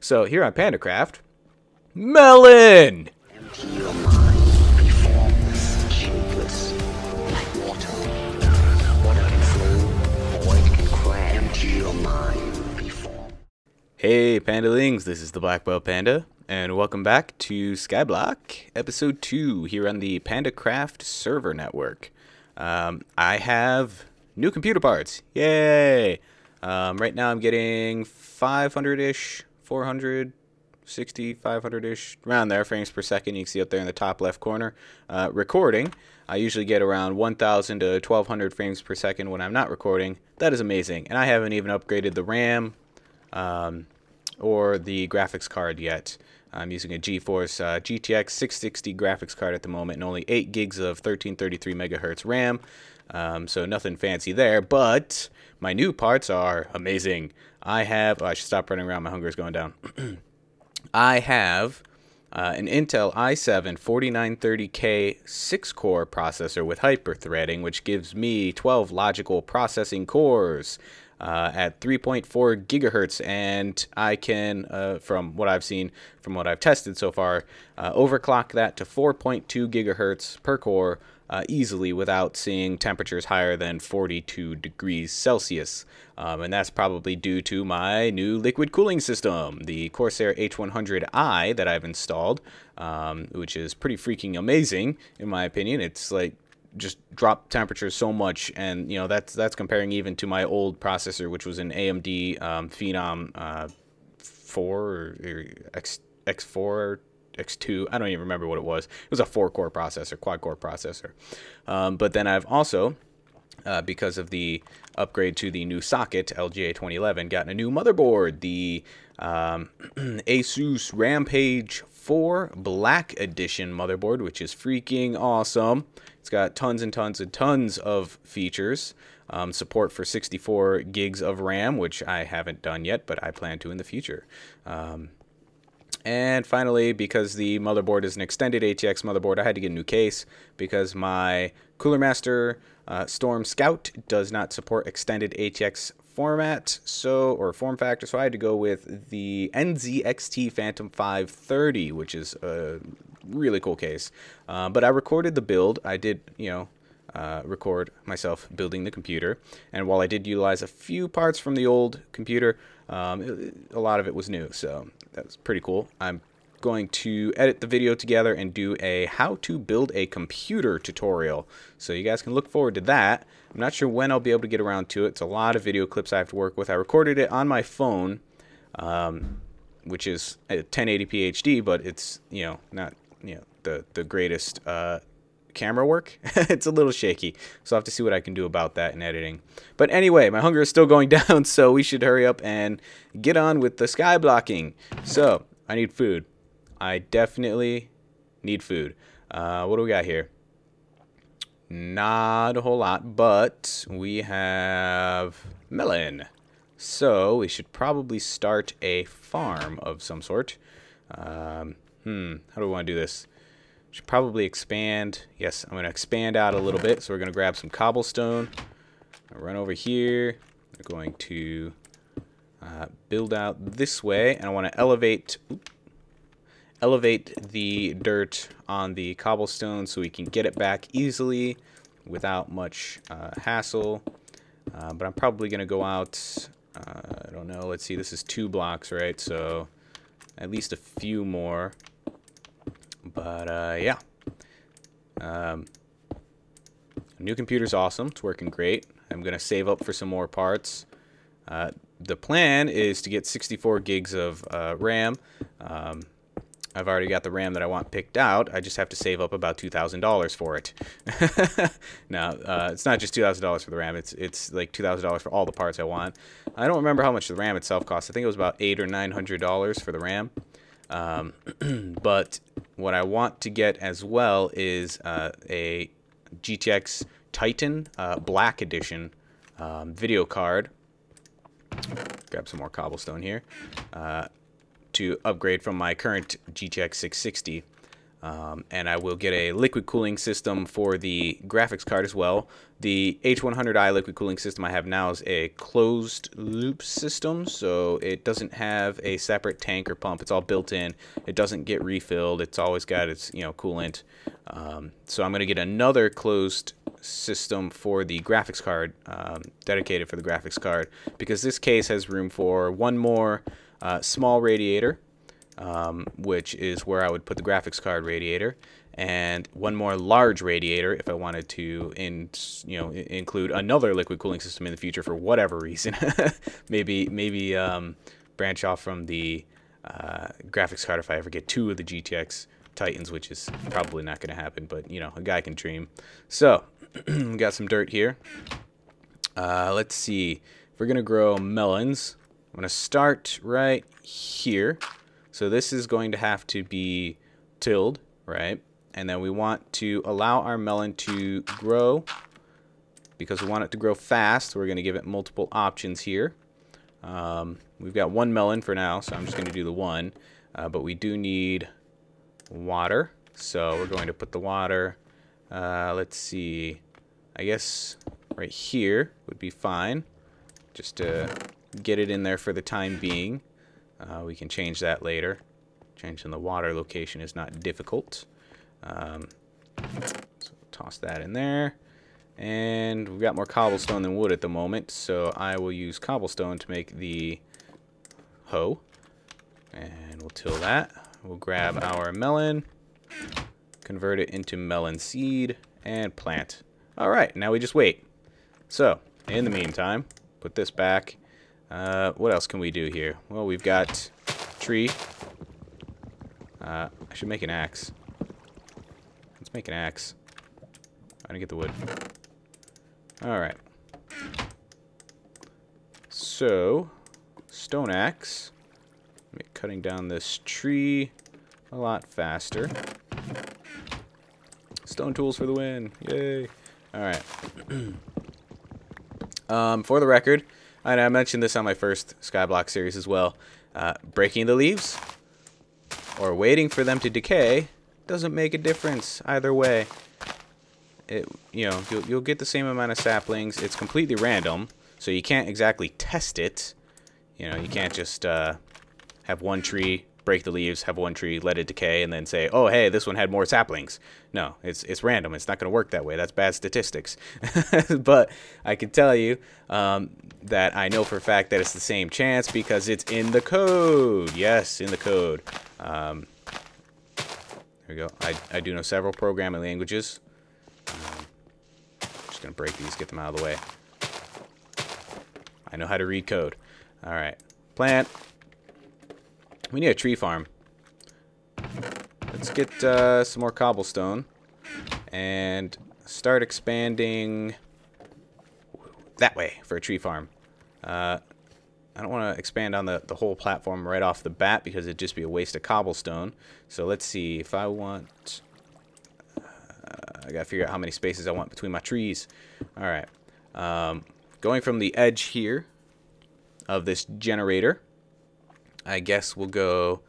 So here on PandaCraft, Melon! Empty your mind, be formless, shapeless, like water. Water can flow, void can crack. Empty your mind, be formless. Hey Pandalings, this is the Black Belt Panda, and welcome back to Skyblock, Episode 2, here on the PandaCraft Server Network. I have new computer parts, yay! Right now I'm getting 500-ish, 460, 500-ish, around there, frames per second. You can see up there in the top left corner. Recording, I usually get around 1,000 to 1,200 frames per second when I'm not recording. That is amazing, and I haven't even upgraded the RAM or the graphics card yet. I'm using a GeForce GTX 660 graphics card at the moment, and only 8 gigs of 1333 megahertz RAM. So nothing fancy there, but my new parts are amazing. I have, I should stop running around, my hunger is going down. I have an Intel i7 4930K 6-core processor with hyper-threading, which gives me 12 logical processing cores at 3.4 gigahertz, and I can, from what I've seen, from what I've tested so far, overclock that to 4.2 gigahertz per core easily without seeing temperatures higher than 42 degrees Celsius. And that's probably due to my new liquid cooling system, the Corsair H100i that I've installed, which is pretty freaking amazing in my opinion. It's like just drop temperatures so much, and you know that's comparing even to my old processor, which was an AMD Phenom 4 or X4 X2. I don't even remember what it was. It was a 4-core processor, quad-core processor. But then I've also, because of the upgrade to the new socket, LGA 2011, gotten a new motherboard, the Asus Rampage 4 Black Edition motherboard, which is freaking awesome. It's got tons and tons and tons of features. Support for 64 gigs of RAM, which I haven't done yet, but I plan to in the future. And finally, because the motherboard is an extended ATX motherboard, I had to get a new case because my Cooler Master Storm Scout does not support extended ATX format, or form factor, so I had to go with the NZXT Phantom 530, which is a really cool case. But I recorded the build. I did, record myself building the computer, and while I did utilize a few parts from the old computer, a lot of it was new, so that was pretty cool. I'm going to edit the video together and do a how to build a computer tutorial, so you guys can look forward to that. I'm not sure when I'll be able to get around to it. It's a lot of video clips I have to work with. I recorded it on my phone, which is a 1080p HD, but it's not the greatest camera work. It's a little shaky, so I'll have to see what I can do about that in editing. But anyway, my hunger is still going down, so we should hurry up and get on with the sky blocking. So I need food. I definitely need food. What do we got here? Not a whole lot, but we have melon, so we should probably start a farm of some sort. How do we want to do this? Should probably expand. Yes, I'm going to expand out a little bit. So we're going to grab some cobblestone. Run over here. We're going to build out this way, and I want to elevate the dirt on the cobblestone so we can get it back easily without much hassle. But I'm probably going to go out. I don't know. Let's see. This is 2 blocks, right? So at least a few more. But yeah, new computer's awesome. It's working great. I'm gonna save up for some more parts. The plan is to get 64 gigs of RAM. I've already got the RAM that I want picked out. I just have to save up about $2,000 for it. Now, it's not just $2,000 for the RAM. It's like $2,000 for all the parts I want. I don't remember how much the RAM itself costs. I think it was about $800 or $900 for the RAM. But what I want to get as well is a GTX Titan Black Edition video card. Grab some more cobblestone here to upgrade from my current GTX 660. And I will get a liquid cooling system for the graphics card as well. The H100i liquid cooling system I have now is a closed loop system, so it doesn't have a separate tank or pump. It's all built in. It doesn't get refilled. It's always got its coolant. So I'm going to get another closed system for the graphics card, dedicated for the graphics card, because this case has room for one more small radiator, which is where I would put the graphics card radiator, and one more large radiator if I wanted to include another liquid cooling system in the future for whatever reason. maybe branch off from the graphics card if I ever get 2 of the GTX Titans, which is probably not going to happen, but a guy can dream. So we got some dirt here. Let's see if we're gonna grow melons. I'm gonna start right here. So this is going to have to be tilled, right? And then we want to allow our melon to grow. Because we want it to grow fast, we're going to give it multiple options here. We've got 1 melon for now, so I'm just going to do the 1. But we do need water. So we're going to put the water, let's see, I guess right here would be fine. Just to get it in there for the time being. We can change that later. Changing the water location is not difficult. So toss that in there. And we've got more cobblestone than wood at the moment, so I will use cobblestone to make the hoe. And we'll till that. We'll grab our melon, convert it into melon seed, and plant. Alright, now we just wait. So, in the meantime, put this back. What else can we do here? Well, we've got tree. I should make an axe. Let's make an axe. I didn't get the wood. Alright. So, stone axe. Make cutting down this tree a lot faster. Stone tools for the win. Yay. Alright. For the record, and I mentioned this on my first Skyblock series as well, breaking the leaves or waiting for them to decay doesn't make a difference either way. You'll get the same amount of saplings. It's completely random, so you can't exactly test it. You can't just have one tree, break the leaves, have one tree, let it decay, and then say, oh, hey, this one had more saplings. No, it's random. It's not going to work that way. That's bad statistics. But I can tell you that I know for a fact that it's the same chance because it's in the code. Yes, in the code. There we go. I do know several programming languages. Just going to break these, get them out of the way. I know how to read code. All right. Plant. We need a tree farm. Let's get some more cobblestone and start expanding that way for a tree farm. I don't want to expand on the whole platform right off the bat because it'd just be a waste of cobblestone. So let's see if I want... I gotta figure out how many spaces I want between my trees. Alright. Going from the edge here of this generator, I guess we'll go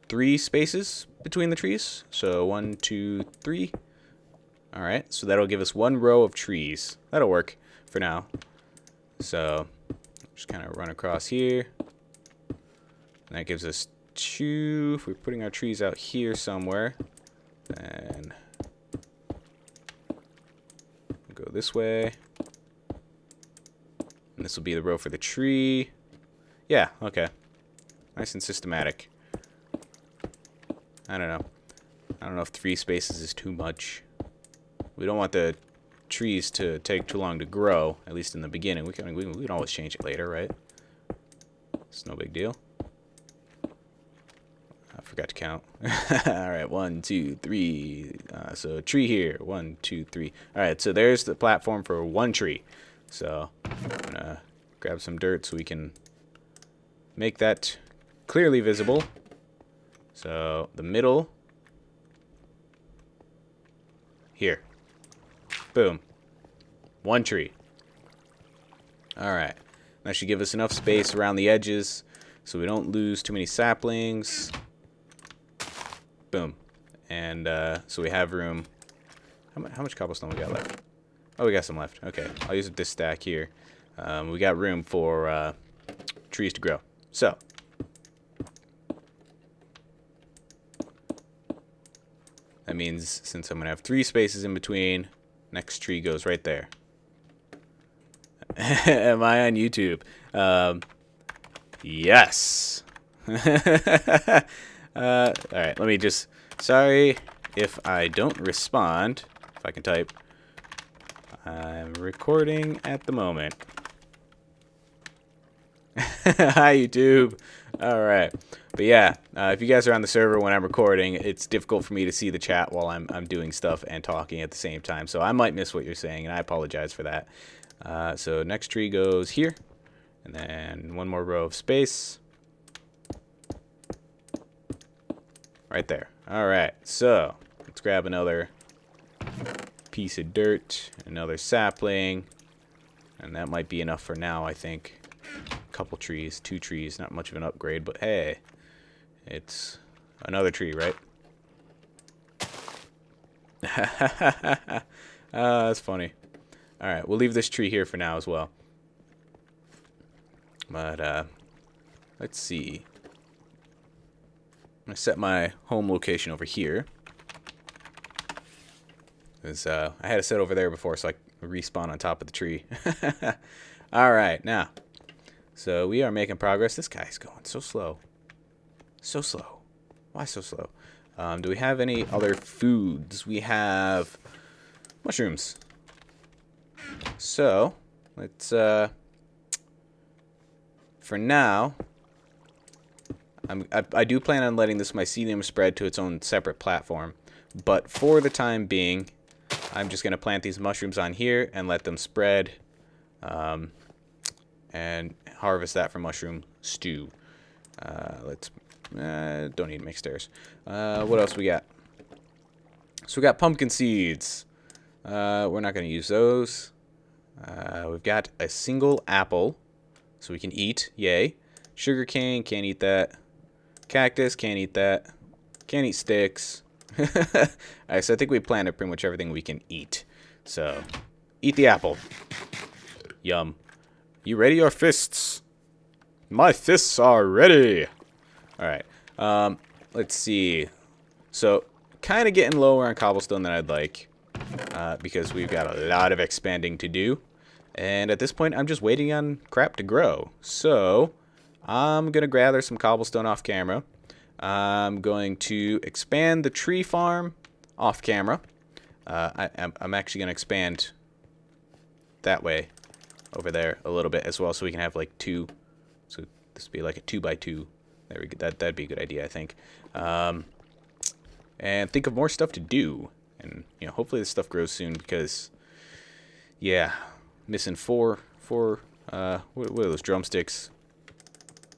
3 spaces between the trees. So 1, 2, 3. Alright, so that'll give us 1 row of trees. That'll work for now. So just kind of run across here. And that gives us 2. If we're putting our trees out here somewhere, then we'll go this way. And this will be the row for the tree. Yeah, okay. Nice and systematic. I don't know. I don't know if 3 spaces is too much. We don't want the trees to take too long to grow, at least in the beginning. We can always change it later, right? It's no big deal. I forgot to count. Alright, 1, 2, 3. So tree here. 1, 2, 3. Alright, so there's the platform for 1 tree. So I'm gonna grab some dirt so we can make that clearly visible. So the middle here. Boom. 1 tree. Alright. That should give us enough space around the edges so we don't lose too many saplings. Boom. And so we have room. How much cobblestone we got left? Oh, we got some left. Okay, I'll use this stack here. We got room for trees to grow. So that means since I'm going to have 3 spaces in between, next tree goes right there. Am I on YouTube? Yes. Alright, let me just... Sorry if I don't respond. If I can type. I'm recording at the moment. Hi, YouTube. Alright. But yeah, if you guys are on the server when I'm recording, it's difficult for me to see the chat while I'm doing stuff and talking at the same time. So I might miss what you're saying, and I apologize for that. So next tree goes here. And then 1 more row of space. Right there. Alright, so let's grab another piece of dirt, another sapling, and that might be enough for now, I think. A couple trees, 2 trees, not much of an upgrade, but hey, it's another tree, right? That's funny. Alright, we'll leave this tree here for now as well. But, let's see. I'm going to set my home location over here. Because I had it set over there before, so I could respawn on top of the tree. Alright, now. So we are making progress. This guy's going so slow. So slow. Why so slow? Do we have any other foods? We have mushrooms. So, let's, for now... I do plan on letting this mycelium spread to its own separate platform, but for the time being, I'm just going to plant these mushrooms on here and let them spread, and harvest that for mushroom stew. Let's don't need to make stairs. What else we got? So we got pumpkin seeds. We're not going to use those. We've got a single apple, so we can eat. Yay! Sugar cane, can't eat that. Cactus, can't eat that. Can't eat sticks. Alright, so I think we planted pretty much everything we can eat. So, eat the apple. Yum. You ready, your fists? My fists are ready. Alright, let's see. So, kind of getting lower on cobblestone than I'd like. Because we've got a lot of expanding to do. And at this point, I'm just waiting on crap to grow. So... I'm going to gather some cobblestone off camera. I'm going to expand the tree farm off camera. I'm actually going to expand that way over there a little bit as well, so we can have like 2. So this would be like a 2x2. There we go. That'd be a good idea, I think. And think of more stuff to do. And you know, hopefully this stuff grows soon because, yeah, missing four. What are those drumsticks?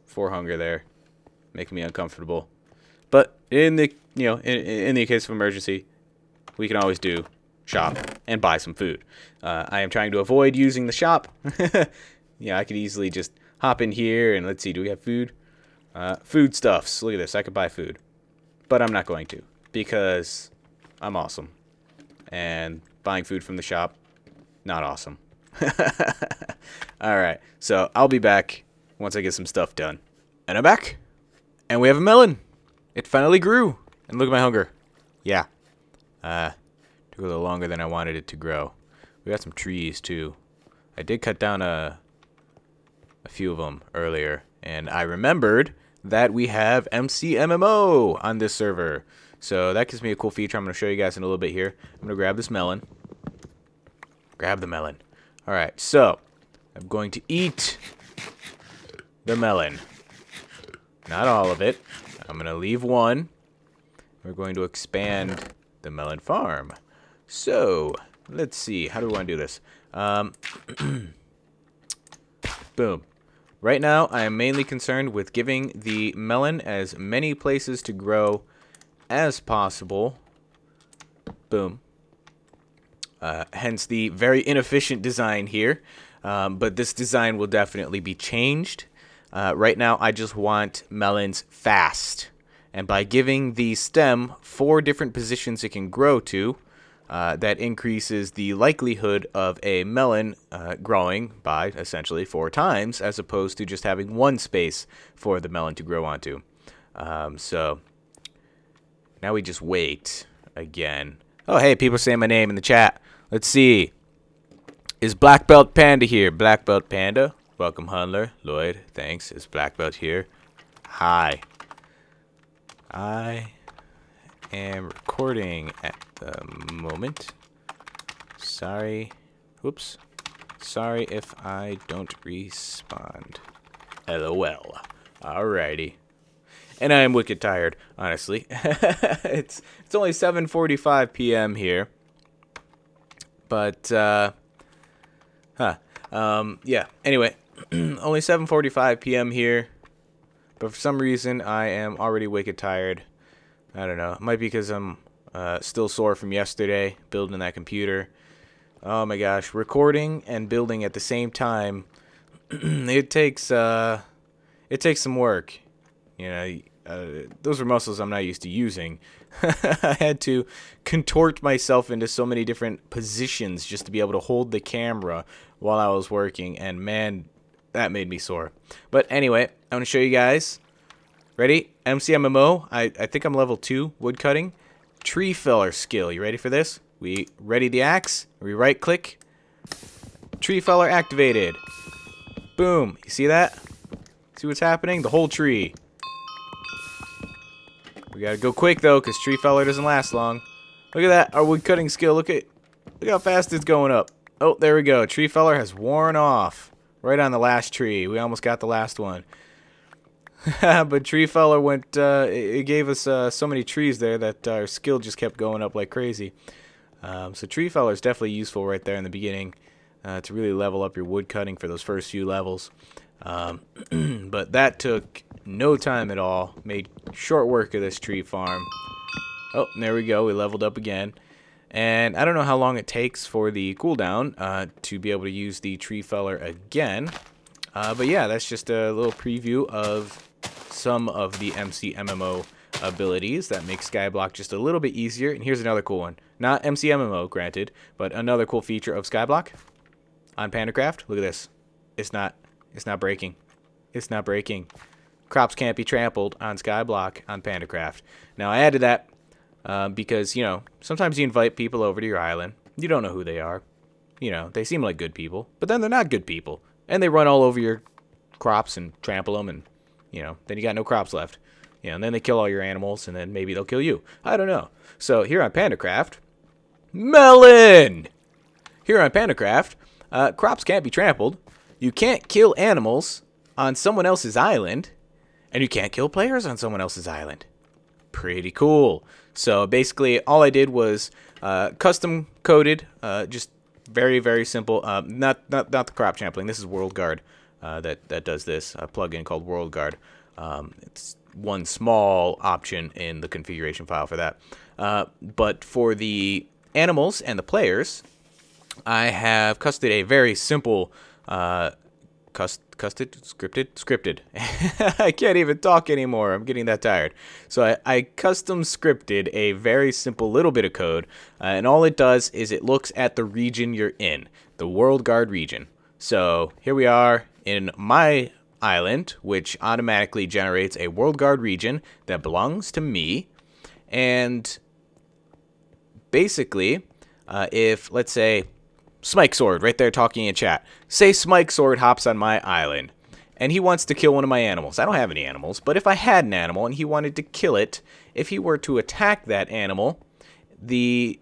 4 hunger there, making me uncomfortable. But in the in the case of emergency, we can always do shop and buy some food. I am trying to avoid using the shop. Yeah, I could easily just hop in here and let's see, do we have food? Foodstuffs. Look at this, I could buy food, but I'm not going to because I'm awesome. And buying food from the shop, not awesome. All right, so I'll be back once I get some stuff done. And I'm back. And we have a melon. It finally grew. And look at my hunger. Yeah. Took a little longer than I wanted it to grow. We got some trees too. I did cut down a few of them earlier. And I remembered that we have MCMMO on this server. So that gives me a cool feature I'm going to show you guys in a little bit here. I'm going to grab this melon. Grab the melon. Alright, so I'm going to eat the melon. Not all of it. I'm going to leave one. We're going to expand the melon farm. So, let's see. How do we want to do this? Boom. Right now, I am mainly concerned with giving the melon as many places to grow as possible. Boom. Hence the very inefficient design here. But this design will definitely be changed. Right now, I just want melons fast. And by giving the stem 4 different positions it can grow to, that increases the likelihood of a melon growing by essentially 4 times, as opposed to just having 1 space for the melon to grow onto. So now we just wait again. Oh, hey, people are saying my name in the chat. Let's see. Is Black Belt Panda here? Black Belt Panda. Welcome, Hunler. Lloyd, thanks. Is Black Belt here? Hi. I am recording at the moment. Sorry. Whoops. Sorry if I don't respond. LOL. Alrighty. And I am wicked tired, honestly. It's only 7:45 p.m. here. But yeah. Anyway, only 7:45 p.m. here. But for some reason, I am already wicked tired. I don't know. It might be because I'm still sore from yesterday, building that computer. Oh my gosh, recording and building at the same time. it takes some work. You know, those are muscles I'm not used to using. I had to contort myself into so many different positions just to be able to hold the camera while I was working, and man, that made me sore. But anyway, I want to show you guys. Ready? MCMMO. I think I'm level 2 woodcutting. Tree feller skill. You ready for this? We ready the axe. We right click. Tree feller activated. Boom. You see that? See what's happening? The whole tree. We gotta go quick though, because tree feller doesn't last long. Look at that. Our woodcutting skill. Look how fast it's going up. Oh, there we go. Tree feller has worn off. Right on the last tree. We almost got the last one. But tree feller went, it gave us so many trees there that our skill just kept going up like crazy. So tree feller is definitely useful right there in the beginning to really level up your wood cutting for those first few levels. But that took no time at all. Made short work of this tree farm. Oh, there we go. We leveled up again. And I don't know how long it takes for the cooldown to be able to use the tree feller again. But yeah, that's just a little preview of some of the MCMMO abilities that make Skyblock just a little bit easier. And here's another cool one. Not MCMMO, granted, but another cool feature of Skyblock on PandaCraft. Look at this. It's not breaking. It's not breaking. Crops can't be trampled on Skyblock on PandaCraft. Now, I added that because, you know, sometimes you invite people over to your island. You don't know who they are. You know, they seem like good people, but then they're not good people. And they run all over your crops and trample them, and, you know, then you got no crops left. You know, and then they kill all your animals, and then maybe they'll kill you. I don't know. So here on PandaCraft, Melon! Here on PandaCraft, crops can't be trampled. You can't kill animals on someone else's island, and you can't kill players on someone else's island. Pretty cool. So basically, all I did was custom coded, just very, very simple. Not the crop trampling. This is World Guard that does this. A plugin called World Guard. It's one small option in the configuration file for that. But for the animals and the players, I have custom a very simple scripted. I can't even talk anymore. I'm getting that tired. So I custom scripted a very simple little bit of code, and all it does is it looks at the region you're in, the World Guard region. So here we are in my island, which automatically generates a World Guard region that belongs to me. And basically, if, let's say, Smike Sword, right there talking in chat. Say Smike Sword hops on my island, and he wants to kill one of my animals. I don't have any animals, but if I had an animal and he wanted to kill it, if he were to attack that animal, the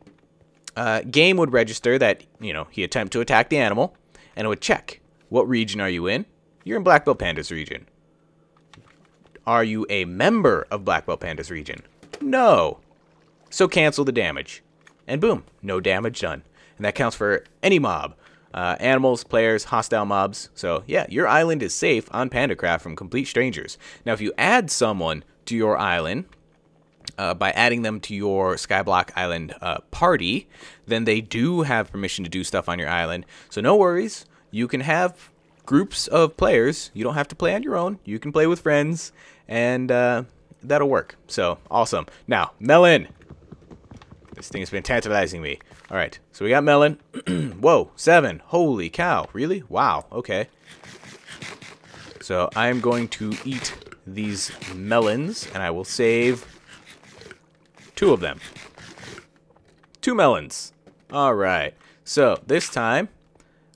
game would register that, you know, he attempted to attack the animal, and it would check. What region are you in? You're in Black Belt Panda's region. Are you a member of Black Belt Panda's region? No. So cancel the damage. And boom, no damage done. And that counts for any mob. Animals, players, hostile mobs. So yeah, your island is safe on PandaCraft from complete strangers. Now if you add someone to your island, by adding them to your Skyblock Island party, then they do have permission to do stuff on your island. So no worries, you can have groups of players. You don't have to play on your own. You can play with friends, and that'll work. So, awesome. Now, melon. This thing has been tantalizing me. All right, so we got melon. Whoa, 7. Holy cow. Really? Wow, okay. So I'm going to eat these melons, and I will save 2 of them. 2 melons. All right. So this time,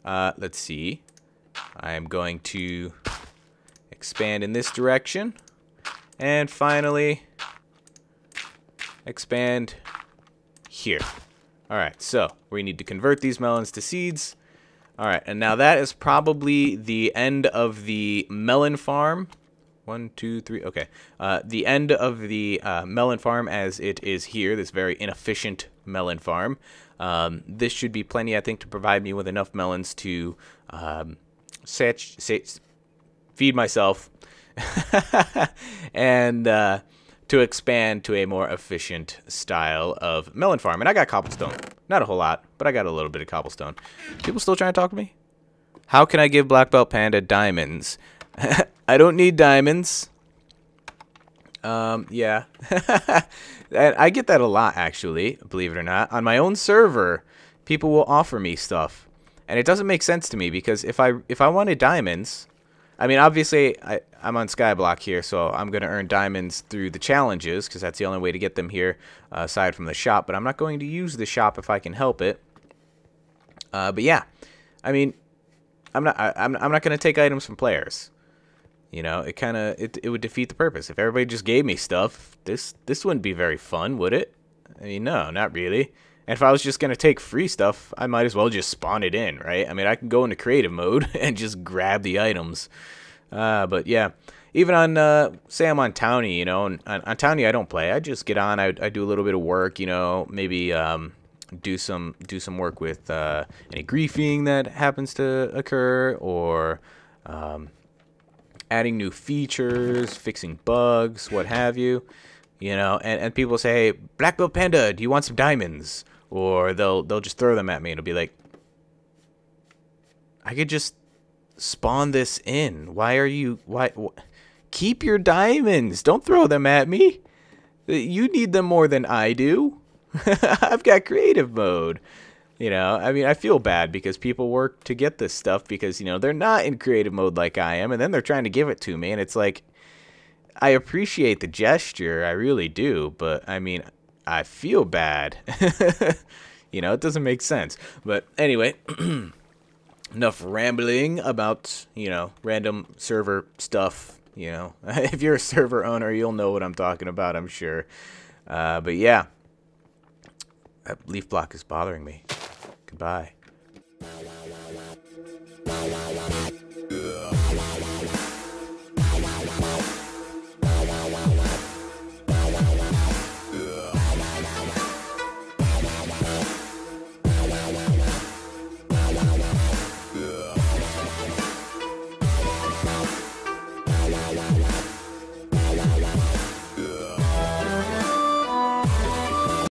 let's see. I am going to expand in this direction. And finally, expand here. All right, so we need to convert these melons to seeds. All right, and now that is probably the end of the melon farm. 1, 2, 3, okay. The end of the melon farm as it is here, this very inefficient melon farm. This should be plenty, I think, to provide me with enough melons to feed myself and to expand to a more efficient style of melon farm. And I got cobblestone. Not a whole lot, but I got a little bit of cobblestone. People still trying to talk to me? How can I give Black Belt Panda diamonds? I don't need diamonds. Yeah. And I get that a lot, actually, believe it or not. On my own server, people will offer me stuff. And it doesn't make sense to me because if I wanted diamonds, I mean, obviously, I'm on Skyblock here, so I'm going to earn diamonds through the challenges, because that's the only way to get them here, aside from the shop. But I'm not going to use the shop if I can help it. But yeah, I mean, I'm not going to take items from players. You know, it would defeat the purpose. If everybody just gave me stuff, this wouldn't be very fun, would it? I mean, no, not really. And if I was just going to take free stuff, I might as well just spawn it in, right? I mean, I can go into creative mode and just grab the items. But yeah, even on, say I'm on Townie, you know, and on Townie I don't play. I just get on, I do a little bit of work, you know, maybe do some work with any griefing that happens to occur, or adding new features, fixing bugs, what have you. You know, and people say, hey, Black Belt Panda, do you want some diamonds? Or they'll just throw them at me and it'll be like, I could just spawn this in. Why keep your diamonds. Don't throw them at me. You need them more than I do. I've got creative mode. You know, I mean, I feel bad because people work to get this stuff because, you know, they're not in creative mode like I am, and then they're trying to give it to me, and it's like, I appreciate the gesture, I really do, but I mean, I feel bad. You know, it doesn't make sense. But anyway, enough rambling about, you know, random server stuff. You know, if you're a server owner, you'll know what I'm talking about, I'm sure. But yeah, that leaf block is bothering me. Goodbye.